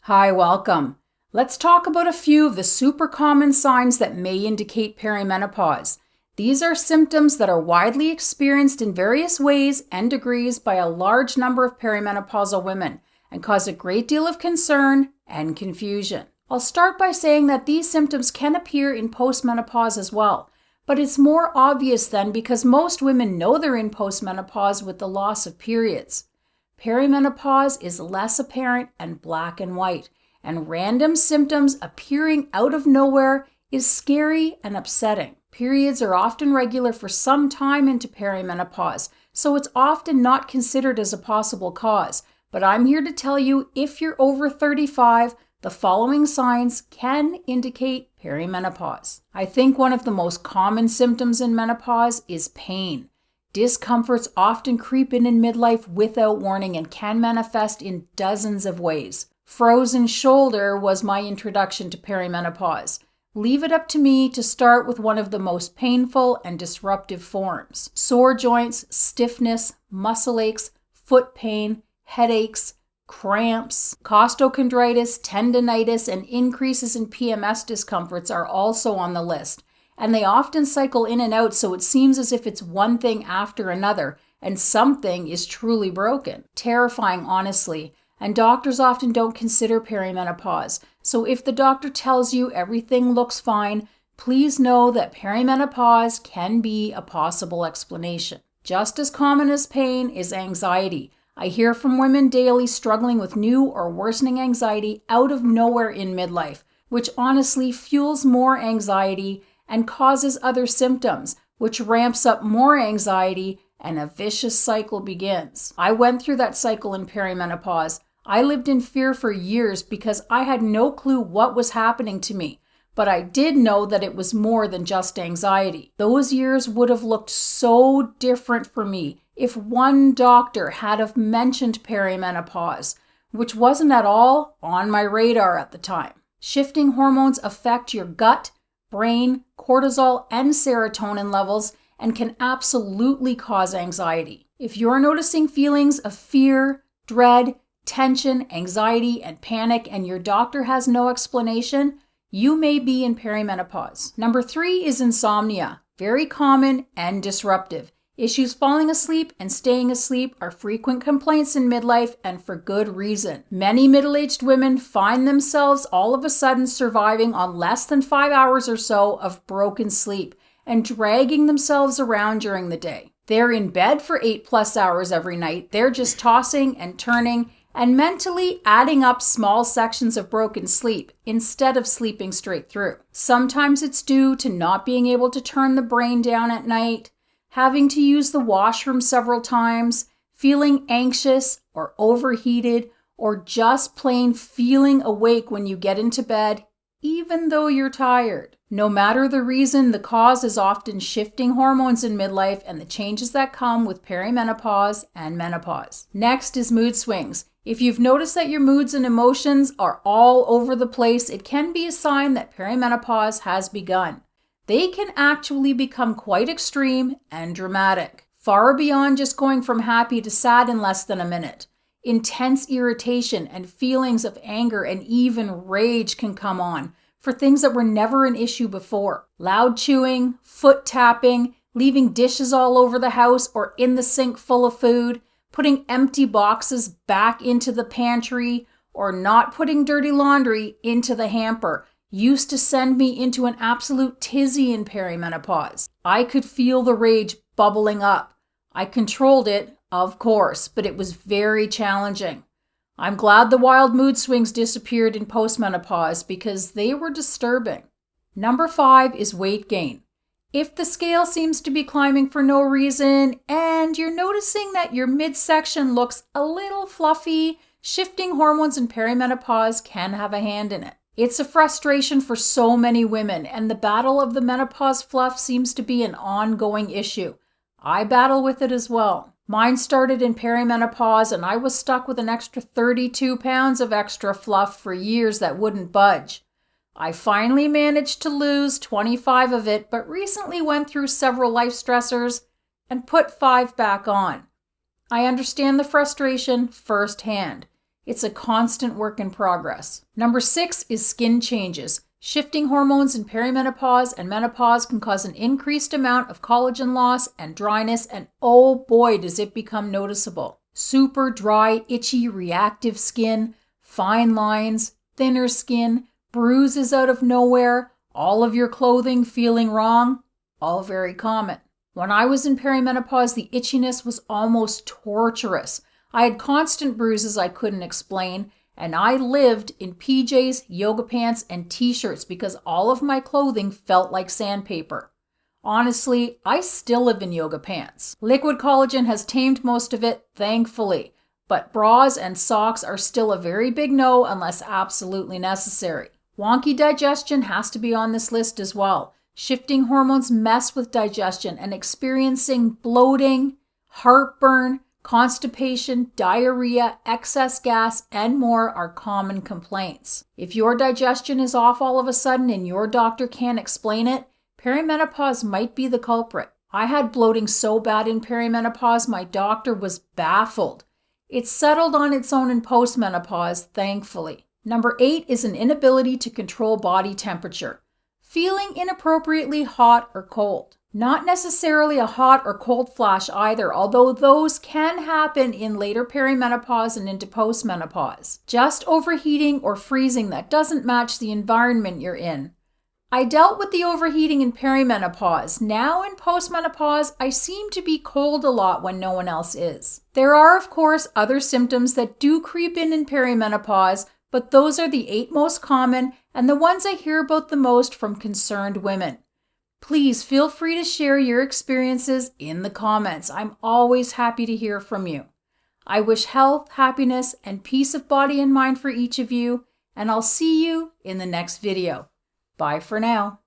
Hi, welcome. Let's talk about a few of the super common signs that may indicate perimenopause. These are symptoms that are widely experienced in various ways and degrees by a large number of perimenopausal women and cause a great deal of concern and confusion. I'll start by saying that these symptoms can appear in postmenopause as well, but it's more obvious then because most women know they're in postmenopause with the loss of periods. Perimenopause is less apparent and black and white, and random symptoms appearing out of nowhere is scary and upsetting. Periods are often regular for some time into perimenopause, so it's often not considered as a possible cause. But I'm here to tell you, if you're over 35, the following signs can indicate perimenopause. I think one of the most common symptoms in menopause is pain. Discomforts often creep in midlife without warning and can manifest in dozens of ways. Frozen shoulder was my introduction to perimenopause. Leave it up to me to start with one of the most painful and disruptive forms. Sore joints, stiffness, muscle aches, foot pain, headaches, cramps, costochondritis, tendinitis, and increases in PMS discomforts are also on the list. And they often cycle in and out, so it seems as if it's one thing after another, and something is truly broken. Terrifying, honestly, and doctors often don't consider perimenopause. So if the doctor tells you everything looks fine, please know that perimenopause can be a possible explanation. Just as common as pain is anxiety. I hear from women daily struggling with new or worsening anxiety out of nowhere in midlife, which honestly fuels more anxiety and causes other symptoms, which ramps up more anxiety, and a vicious cycle begins. I went through that cycle in perimenopause. I lived in fear for years because I had no clue what was happening to me, but I did know that it was more than just anxiety. Those years would have looked so different for me if one doctor had have mentioned perimenopause, which wasn't at all on my radar at the time. Shifting hormones affect your gut, brain, cortisol, and serotonin levels and can absolutely cause anxiety. If you're noticing feelings of fear, dread, tension, anxiety, and panic, and your doctor has no explanation, you may be in perimenopause. Number 3 is insomnia. Very common and disruptive. Issues falling asleep and staying asleep are frequent complaints in midlife, and for good reason. Many middle-aged women find themselves all of a sudden surviving on less than 5 hours or so of broken sleep and dragging themselves around during the day. They're in bed for 8+ hours every night. They're just tossing and turning and mentally adding up small sections of broken sleep instead of sleeping straight through. Sometimes it's due to not being able to turn the brain down at night, having to use the washroom several times, feeling anxious or overheated, or just plain feeling awake when you get into bed, even though you're tired. No matter the reason, the cause is often shifting hormones in midlife and the changes that come with perimenopause and menopause. Next is mood swings. If you've noticed that your moods and emotions are all over the place, it can be a sign that perimenopause has begun. They can actually become quite extreme and dramatic, far beyond just going from happy to sad in less than a minute. Intense irritation and feelings of anger and even rage can come on for things that were never an issue before. Loud chewing, foot tapping, leaving dishes all over the house or in the sink full of food, putting empty boxes back into the pantry, or not putting dirty laundry into the hamper used to send me into an absolute tizzy in perimenopause. I could feel the rage bubbling up. I controlled it, of course, but it was very challenging. I'm glad the wild mood swings disappeared in postmenopause because they were disturbing. Number 5 is weight gain. If the scale seems to be climbing for no reason and you're noticing that your midsection looks a little fluffy, shifting hormones in perimenopause can have a hand in it. It's a frustration for so many women, and the battle of the menopause fluff seems to be an ongoing issue. I battle with it as well. Mine started in perimenopause, and I was stuck with an extra 32 pounds of extra fluff for years that wouldn't budge. I finally managed to lose 25 of it, but recently went through several life stressors and put 5 back on. I understand the frustration firsthand. It's a constant work in progress. Number 6 is skin changes. Shifting hormones in perimenopause and menopause can cause an increased amount of collagen loss and dryness, and oh boy, does it become noticeable. Super dry, itchy, reactive skin, fine lines, thinner skin, bruises out of nowhere, all of your clothing feeling wrong, all very common. When I was in perimenopause, the itchiness was almost torturous. I had constant bruises I couldn't explain, and I lived in PJs, yoga pants, and t-shirts because all of my clothing felt like sandpaper. Honestly, I still live in yoga pants. Liquid collagen has tamed most of it, thankfully, but bras and socks are still a very big no unless absolutely necessary. Wonky digestion has to be on this list as well. Shifting hormones mess with digestion, and experiencing bloating, heartburn, constipation, diarrhea, excess gas, and more are common complaints. If your digestion is off all of a sudden and your doctor can't explain it, perimenopause might be the culprit. I had bloating so bad in perimenopause, my doctor was baffled. It settled on its own in postmenopause, thankfully. Number 8 is an inability to control body temperature. Feeling inappropriately hot or cold. Not necessarily a hot or cold flash either, although those can happen in later perimenopause and into postmenopause. Just overheating or freezing that doesn't match the environment you're in. I dealt with the overheating in perimenopause. Now in postmenopause, I seem to be cold a lot when no one else is. There are, of course, other symptoms that do creep in perimenopause, but those are the 8 most common and the ones I hear about the most from concerned women. Please feel free to share your experiences in the comments. I'm always happy to hear from you. I wish health, happiness, and peace of body and mind for each of you, and I'll see you in the next video. Bye for now.